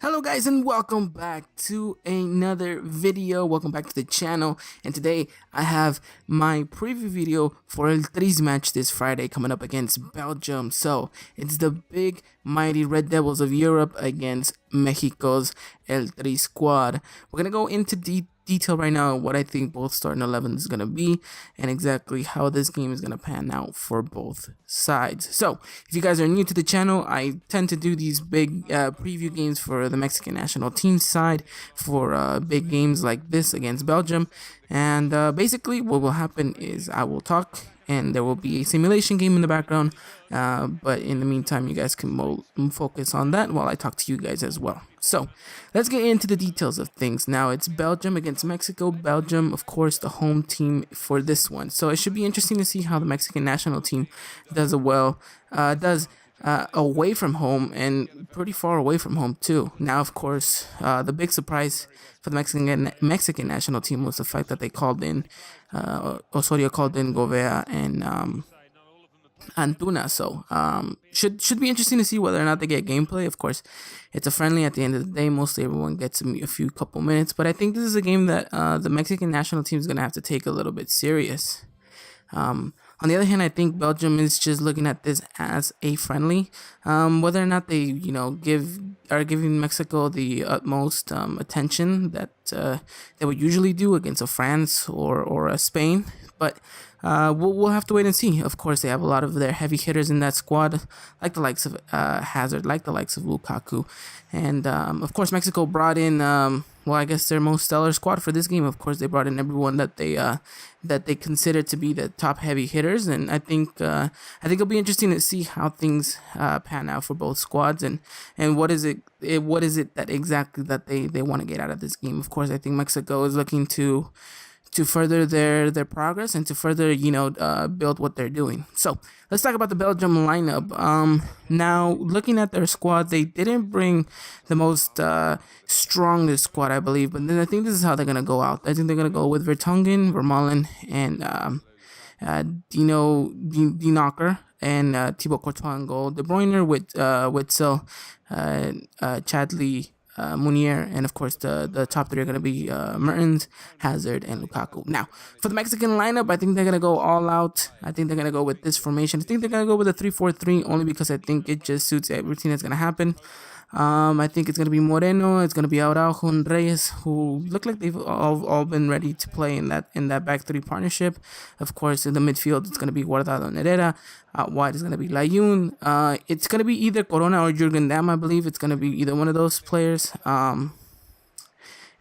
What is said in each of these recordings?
Hello guys and welcome back to another video. Welcome back to the channel, and today I have my preview video for El Tri's match this Friday coming up against Belgium. So it's the big mighty Red Devils of Europe against Mexico's El Tri squad. We're gonna go into detail right now what I think both starting 11 is going to be and exactly how this game is going to pan out for both sides. So if you guys are new to the channel, I tend to do these big preview games for the Mexican national team side for big games like this against Belgium, and basically what will happen is I will talk and there will be a simulation game in the background, but in the meantime you guys can focus on that while I talk to you guys as well. So let's get into the details of things. Now it's Belgium against Mexico. Belgium, of course, the home team for this one, so it should be interesting to see how the Mexican national team does away from home, and pretty far away from home too. Now, of course, the big surprise for the Mexican national team was the fact that they called in Osorio called in Govea and Antuna. So should be interesting to see whether or not they get gameplay. Of course, it's a friendly at the end of the day. Mostly everyone gets a couple minutes, but I think this is a game that the Mexican national team is going to have to take a little bit serious. On the other hand, I think Belgium is just looking at this as a friendly. Whether or not they, are giving Mexico the utmost attention that they would usually do against a France or a Spain, but we'll have to wait and see. Of course, they have a lot of their heavy hitters in that squad, like the likes of Hazard, like the likes of Lukaku, and of course Mexico brought in I guess their most stellar squad for this game. Of course, they brought in everyone that they consider to be the top heavy hitters, and I think it'll be interesting to see how things pan out for both squads, and what is it that exactly that they want to get out of this game. Of course, I think Mexico is looking to further their progress and to further build what they're doing. So let's talk about the Belgium lineup. Now, looking at their squad, they didn't bring the most strongest squad, I believe, but then I think this is how they're gonna go out. I think they're gonna go with Vertonghen, Vermaelen, and Dinocker and Thibaut Courtois in goal. De Bruyne with Witzel, Chadli, Munier, and of course the top three are going to be Mertens, Hazard, and Lukaku. Now, for the Mexican lineup, I think they're going to go all out. I think they're going to go with this formation. I think they're going to go with a 3-4-3 only because I think it just suits everything that's going to happen. I think it's going to be Moreno, it's going to be Araujo and Reyes, who look like they've all been ready to play in that back three partnership. Of course, in the midfield, it's going to be Guardado and Herrera. Out wide is going to be Layun. It's going to be either Corona or Jurgen Damm, I believe. It's going to be either one of those players. And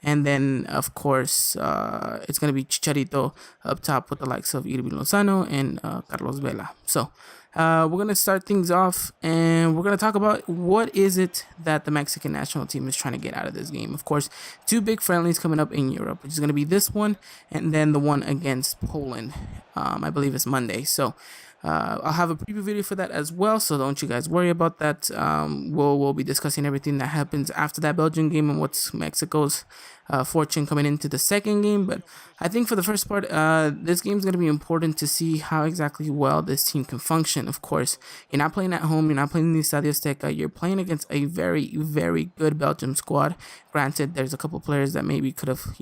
then, of course, it's going to be Chicharito up top with the likes of Irving Lozano and Carlos Vela. So we're going to start things off, and we're going to talk about what is it that the Mexican national team is trying to get out of this game. Of course, two big friendlies coming up in Europe, which is going to be this one and then the one against Poland. I believe it's Monday. So I'll have a preview video for that as well, so don't you guys worry about that. We'll be discussing everything that happens after that Belgian game and what's Mexico's fortune coming into the second game. But I think for the first part, this game is going to be important to see how exactly well this team can function. Of course, you're not playing at home, you're not playing in the Estadio Azteca, you're playing against a very, very good Belgium squad. Granted, there's a couple players that maybe could have,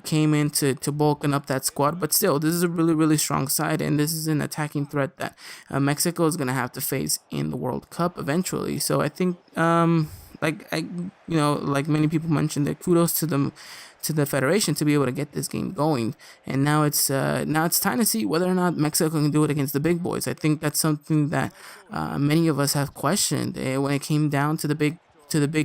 came in to bulking up that squad, but still, this is a really, really strong side, and this is an attacking threat that Mexico is going to have to face in the World Cup eventually. So I think, like many people mentioned, that kudos to the federation to be able to get this game going, and now it's time to see whether or not Mexico can do it against the big boys. I think that's something that many of us have questioned when it came down to the big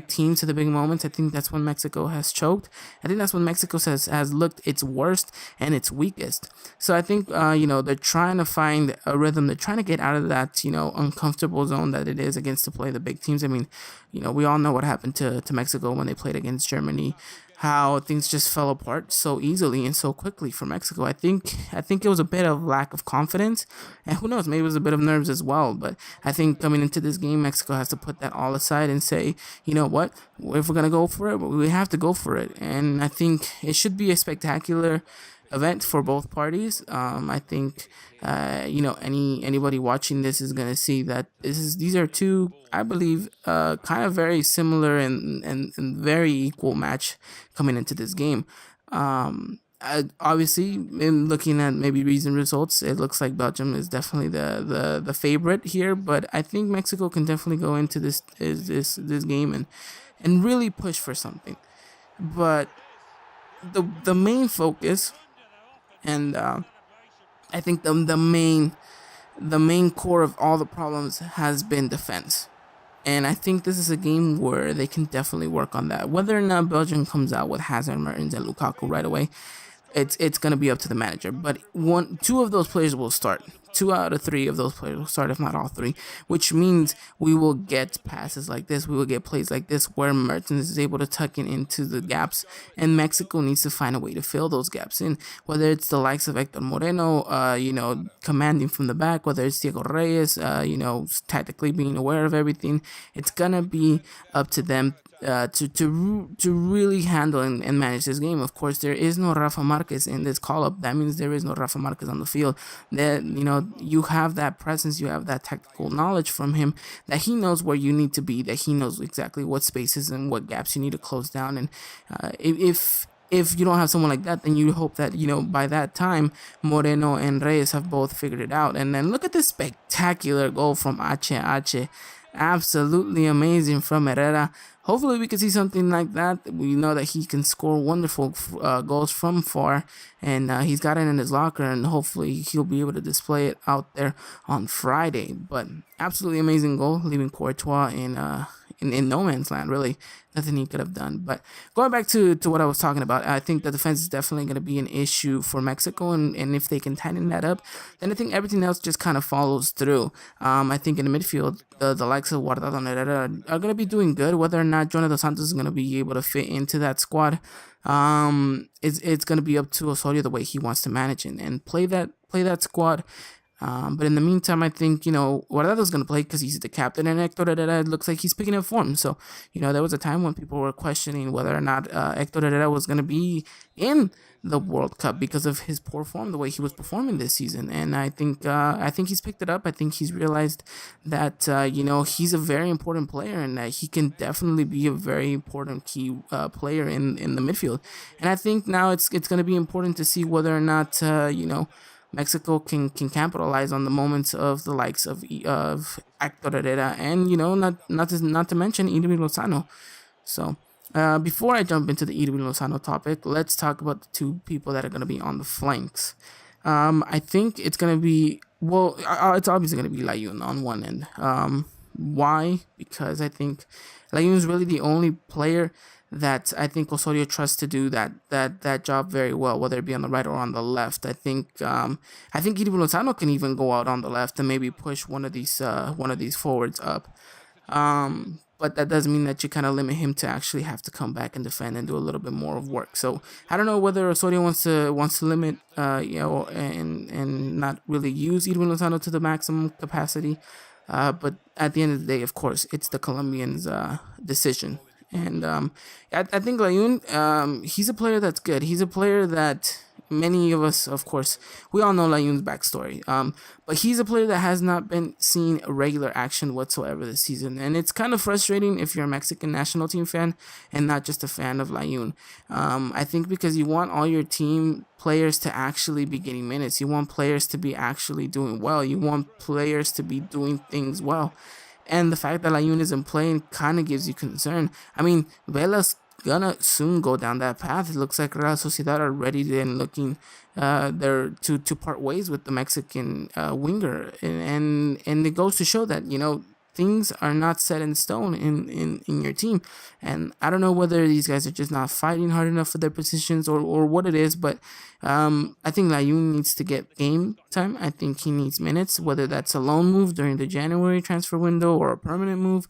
teams, to the big moments. I think that's when Mexico has choked. I think that's when Mexico has looked its worst and its weakest. So I think they're trying to find a rhythm. They're trying to get out of that uncomfortable zone that it is against to play the big teams. I mean, we all know what happened to Mexico when they played against Germany, how things just fell apart so easily and so quickly for Mexico. I think it was a bit of lack of confidence, and who knows, maybe it was a bit of nerves as well. But I think coming into this game, Mexico has to put that all aside and say, you know what, if we're gonna go for it, we have to go for it. And I think it should be a spectacular event for both parties. I think anybody watching this is gonna see that these are two, I believe, kind of very similar and very equal match coming into this game. Obviously, in looking at maybe recent results, it looks like Belgium is definitely the favorite here. But I think Mexico can definitely go into this game and really push for something. But the main focus and I think the main core of all the problems has been defense. And I think this is a game where they can definitely work on that. Whether or not Belgium comes out with Hazard, Mertens, and Lukaku right away, it's gonna be up to the manager. But two of those players will start. 2 out of 3 of those players will start, if not all three, which means we will get passes like this. We will get plays like this where Mertens is able to tuck in into the gaps, and Mexico needs to find a way to fill those gaps in. Whether it's the likes of Hector Moreno, commanding from the back, whether it's Diego Reyes, tactically being aware of everything, it's gonna be up to them to really handle and manage this game. Of course, there is no Rafa Marquez in this call up. That means there is no Rafa Marquez on the field. That you have that presence, you have that tactical knowledge from him, that he knows where you need to be, that he knows exactly what spaces and what gaps you need to close down. And if you don't have someone like that, then you hope that by that time Moreno and Reyes have both figured it out. And then look at this spectacular goal from H. Absolutely amazing from Herrera. Hopefully we can see something like that. We know that he can score wonderful goals from far, and he's got it in his locker, and hopefully he'll be able to display it out there on Friday. But absolutely amazing goal, leaving Courtois in no man's land, really. Nothing he could have done. But going back to what I was talking about, I think the defense is definitely going to be an issue for Mexico, and if they can tighten that up, then I think everything else just kind of follows through. I think in the midfield, the likes of Guardado and Herrera are going to be doing good. Whether or not Jonathan dos Santos is going to be able to fit into that squad, it's going to be up to Osorio the way he wants to manage it and play that squad. But in the meantime, I think, Guardado's going to play because he's the captain, and Hector Herrera looks like he's picking up form. So, there was a time when people were questioning whether or not Hector Herrera was going to be in the World Cup because of his poor form, the way he was performing this season. And I think he's picked it up. I think he's realized that, he's a very important player, and that he can definitely be a very important key player in the midfield. And I think now it's going to be important to see whether or not, Mexico can capitalize on the moments of the likes of Hector Herrera and not to mention Edwin Lozano. So before I jump into the Edwin Lozano topic, let's talk about the two people that are going to be on the flanks. I think it's going to be it's obviously going to be Layun on one end. Why? Because I think Layun is really the only player that I think Osorio trusts to do that job very well, whether it be on the right or on the left. I think Edwin Lozano can even go out on the left and maybe push one of these forwards up. But that doesn't mean that you kind of limit him to actually have to come back and defend and do a little bit more of work. So I don't know whether Osorio wants to limit and not really use Edwin Lozano to the maximum capacity. But at the end of the day, of course, it's the Colombians' decision. And I think Layun, he's a player that's good. He's a player that many of us, of course, we all know Layun's backstory. But he's a player that has not been seen regular action whatsoever this season. And it's kind of frustrating if you're a Mexican national team fan and not just a fan of Layun. I think because you want all your team players to actually be getting minutes. You want players to be actually doing well. You want players to be doing things well. And the fact that Layun isn't playing kind of gives you concern. I mean, Vela's gonna soon go down that path. It looks like Real Sociedad are ready and looking there to part ways with the Mexican winger. And it goes to show that, things are not set in stone in your team. And I don't know whether these guys are just not fighting hard enough for their positions or what it is, but I think Layun needs to get game time. I think he needs minutes, whether that's a loan move during the January transfer window or a permanent move.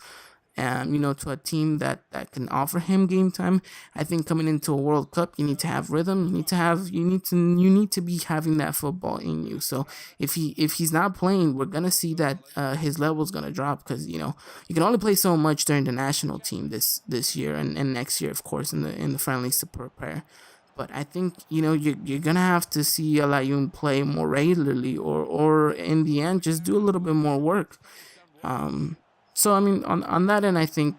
To a team that can offer him game time. I think coming into a World Cup, you need to have rhythm. You need to be having that football in you. So if he's not playing, we're gonna see that his level is gonna drop because you can only play so much during the national team this year and next year, of course, in the friendlies to prepare. But I think you're gonna have to see Alayun play more regularly, or in the end just do a little bit more work. So I mean, on that end, I think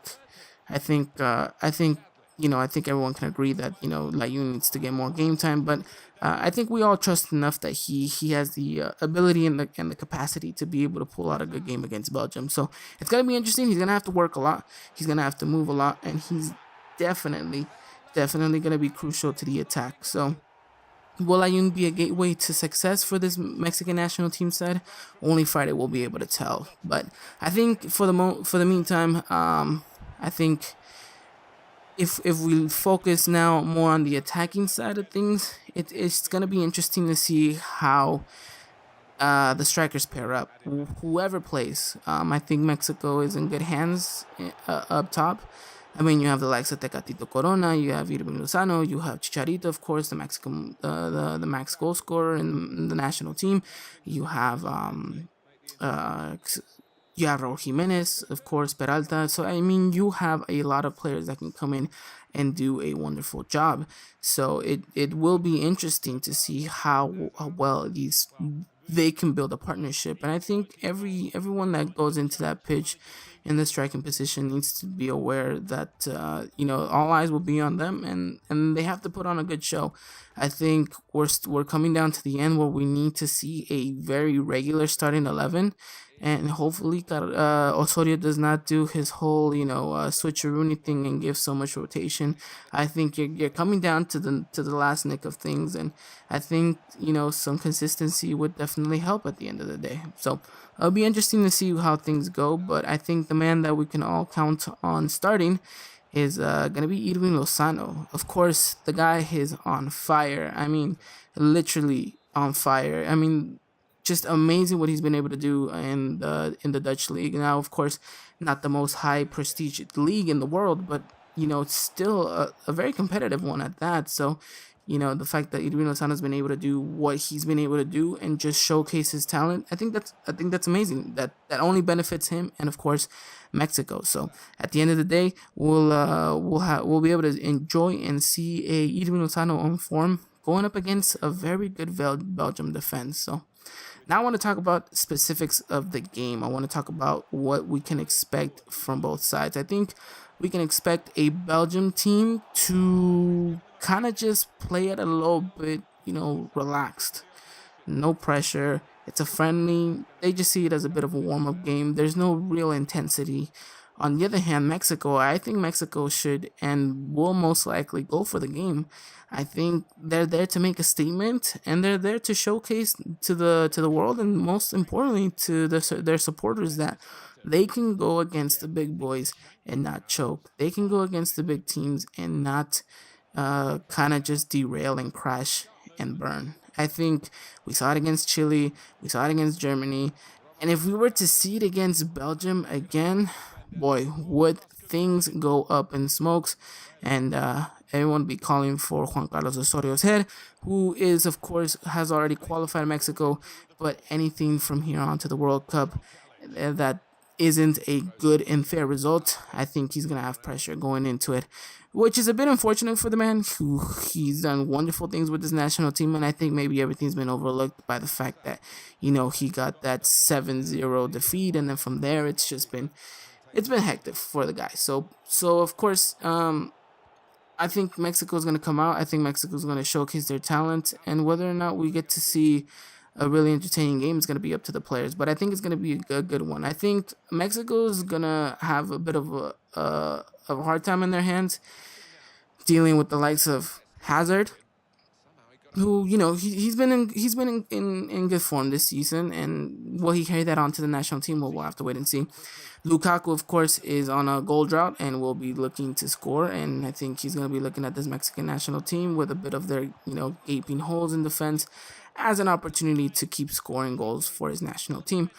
everyone can agree that Layun needs to get more game time. But I think we all trust enough that he has the ability and the capacity to be able to pull out a good game against Belgium. So it's gonna be interesting. He's gonna have to work a lot. He's gonna have to move a lot, and he's definitely gonna be crucial to the attack. So will Ayun be a gateway to success for this Mexican national team side? Only Friday will be able to tell. But I think for the meantime, I think if we focus now more on the attacking side of things, it's gonna be interesting to see how the strikers pair up. Whoever plays, I think Mexico is in good hands up top. I mean, you have the likes of Tecatito Corona, you have Irving Lozano, you have Chicharito, of course, the Mexican, the max goal scorer in the national team. You have uh, Raul Jimenez, of course, Peralta. So I mean, you have a lot of players that can come in and do a wonderful job. So it will be interesting to see how well they can build a partnership. And I think everyone that goes into that pitch in the striking position needs to be aware that all eyes will be on them, and they have to put on a good show. I think we're coming down to the end where we need to see a very regular starting 11, and hopefully Osorio does not do his whole switcheroonie thing and give so much rotation. I think you're coming down to the last nick of things, and I think some consistency would definitely help at the end of the day. So it'll be interesting to see how things go, but I think the man that we can all count on starting is gonna be Irving Lozano. Of course, the guy is on fire. I mean, literally on fire. I mean, just amazing what he's been able to do in the Dutch league. Now, of course, not the most high prestige league in the world, but it's still a very competitive one at that. So, the fact that Irving Lozano's been able to do what he's been able to do and just showcase his talent, I think that's amazing. That only benefits him and of course Mexico. So at the end of the day, we'll be able to enjoy and see a Irving Lozano on form going up against a very good Belgium defense. So now I want to talk about specifics of the game. I want to talk about what we can expect from both sides. I think we can expect a Belgium team to kind of just play it a little bit, relaxed. No pressure. It's a friendly. They just see it as a bit of a warm-up game. There's no real intensity. On the other hand, Mexico, I think Mexico should and will most likely go for the game. I think they're there to make a statement, and they're there to showcase to the world, and most importantly to their supporters, that they can go against the big boys and not choke. They can go against the big teams and not kind of just derail and crash and burn. I think we saw it against Chile, we saw it against Germany, and if we were to see it against Belgium again, boy, would things go up in smokes, and everyone be calling for Juan Carlos Osorio's head, who is, of course, has already qualified Mexico, but anything from here on to the World Cup that isn't a good and fair result, I think he's going to have pressure going into it, which is a bit unfortunate for the man, who he's done wonderful things with his national team, and I think maybe everything's been overlooked by the fact that, he got that 7-0 defeat, and then from there it's been hectic for the guy. So of course, I think Mexico's going to come out. I think Mexico's going to showcase their talent, and whether or not we get to see a really entertaining game is going to be up to the players. But I think it's going to be a good one. I think Mexico's going to have a bit of a hard time in their hands dealing with the likes of Hazard, who he's been in good form this season, and will he carry that on to the national team? Well, we'll have to wait and see. Lukaku, of course, is on a goal drought and will be looking to score, and I think he's going to be looking at this Mexican national team with a bit of their gaping holes in defense as an opportunity to keep scoring goals for his national team.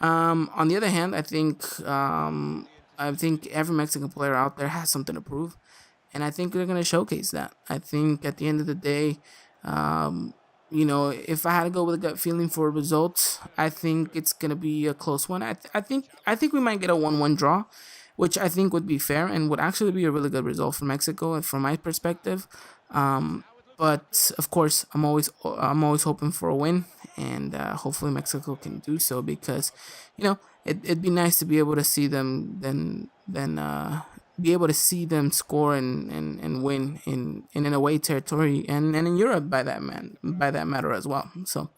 On the other hand, I think every Mexican player out there has something to prove, and I think they're going to showcase that. I think at the end of the day, if I had to go with a gut feeling for results, I think it's gonna be a close one. I think we might get a 1-1 draw, which I think would be fair and would actually be a really good result for Mexico, and from my perspective. But of course, I'm always hoping for a win, and hopefully Mexico can do so, because it'd be nice to be able to see them be able to see them score and win in an away territory, and in Europe by that matter as well. So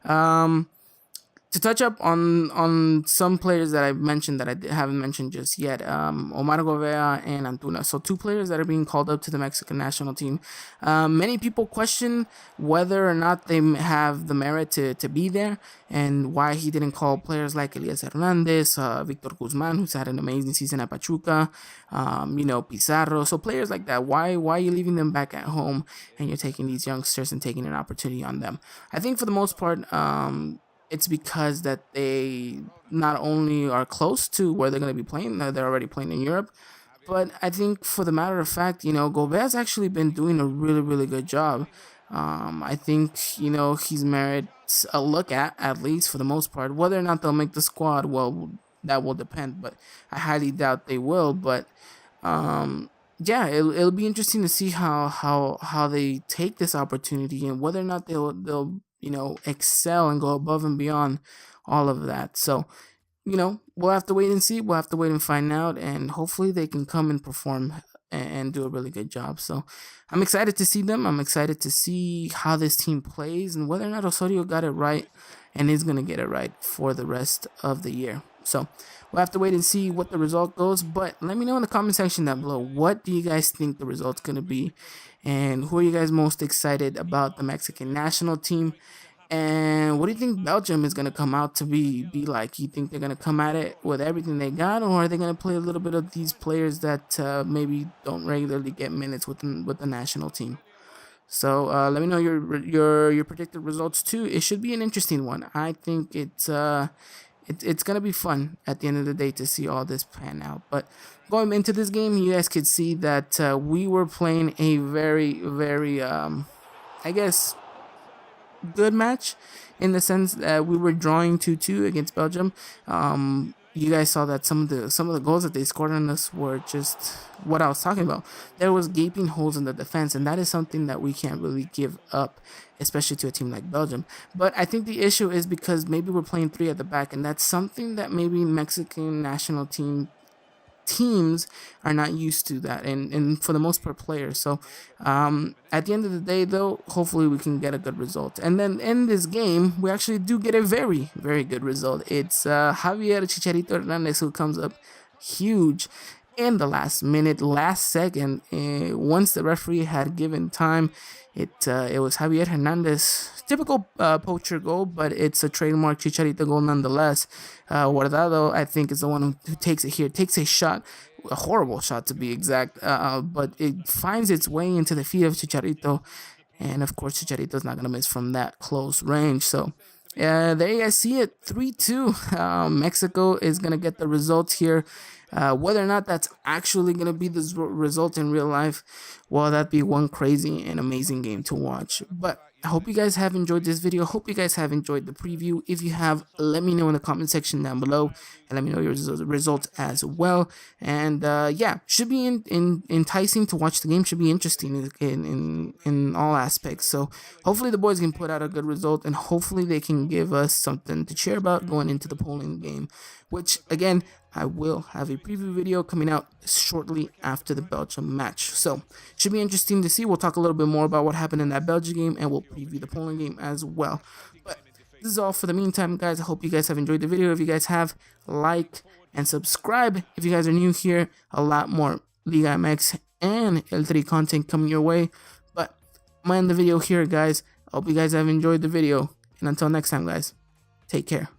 um to touch up on some players that I've mentioned that I haven't mentioned just yet, Omar Govea and Antuna. So two players that are being called up to the Mexican national team. Many people question whether or not they have the merit to be there, and why he didn't call players like Elias Hernandez, Victor Guzman, who's had an amazing season at Pachuca, Pizarro. So players like that, why are you leaving them back at home and you're taking these youngsters and taking an opportunity on them? I think for the most part, it's because that they not only are close to where they're going to be playing, they're already playing in Europe, but I think for the matter of fact, Gobert's actually been doing a really, really good job. I think, he's merits a look at least for the most part. Whether or not they'll make the squad, well, that will depend, but I highly doubt they will. But yeah, it'll be interesting to see how they take this opportunity, and whether or not they'll excel and go above and beyond all of that. So we'll have to wait and see. We'll have to wait and find out, and hopefully they can come and perform and do a really good job. So I'm excited to see them. I'm excited to see how this team plays, and whether or not Osorio got it right and is going to get it right for the rest of the year. So we'll have to wait and see what the result goes. But let me know in the comment section down below, what do you guys think the result's going to be? And who are you guys most excited about the Mexican national team? And what do you think Belgium is going to come out to be like? You think they're going to come at it with everything they got, or are they going to play a little bit of these players that maybe don't regularly get minutes with the national team? So let me know your predicted results too. It should be an interesting one. I think it's gonna be fun at the end of the day to see all this pan out. But going into this game, you guys could see that we were playing a very, very I guess good match, in the sense that we were drawing 2-2 against Belgium. You guys saw that some of the goals that they scored on us were just what I was talking about. There was gaping holes in the defense, and that is something that we can't really give up, especially to a team like Belgium. But I think the issue is because maybe we're playing 3 at the back, and that's something that maybe Mexican national teams are not used to, that, and for the most part players. So at the end of the day, though, hopefully we can get a good result. And then in this game, we actually do get a very, very good result. It's Javier Chicharito Hernandez who comes up huge in the last minute, last second. Once the referee had given time, it was Javier Hernandez. Typical poacher goal, but it's a trademark Chicharito goal nonetheless. Guardado, I think, is the one who takes it here. Takes a shot, a horrible shot to be exact, but it finds its way into the feet of Chicharito. And of course, Chicharito's not going to miss from that close range. So there you guys see it, 3-2. Mexico is going to get the results here. Whether or not that's actually going to be the result in real life, well, that'd be one crazy and amazing game to watch. But I hope you guys have enjoyed this video. Hope you guys have enjoyed the preview. If you have, let me know in the comment section down below, and let me know your results as well. And yeah, should be enticing to watch the game. Should be interesting in all aspects. So hopefully the boys can put out a good result, and hopefully they can give us something to cheer about going into the Poland game, which again, I will have a preview video coming out shortly after the Belgium match. So should be interesting to see. We'll talk a little bit more about what happened in that Belgium game, and we'll preview the Poland game as well. But this is all for the meantime, guys. I hope you guys have enjoyed the video. If you guys have, like and subscribe. If you guys are new here, a lot more Liga MX and El Tri content coming your way. But I'm gonna end the video here, guys. I hope you guys have enjoyed the video, and until next time, guys, take care.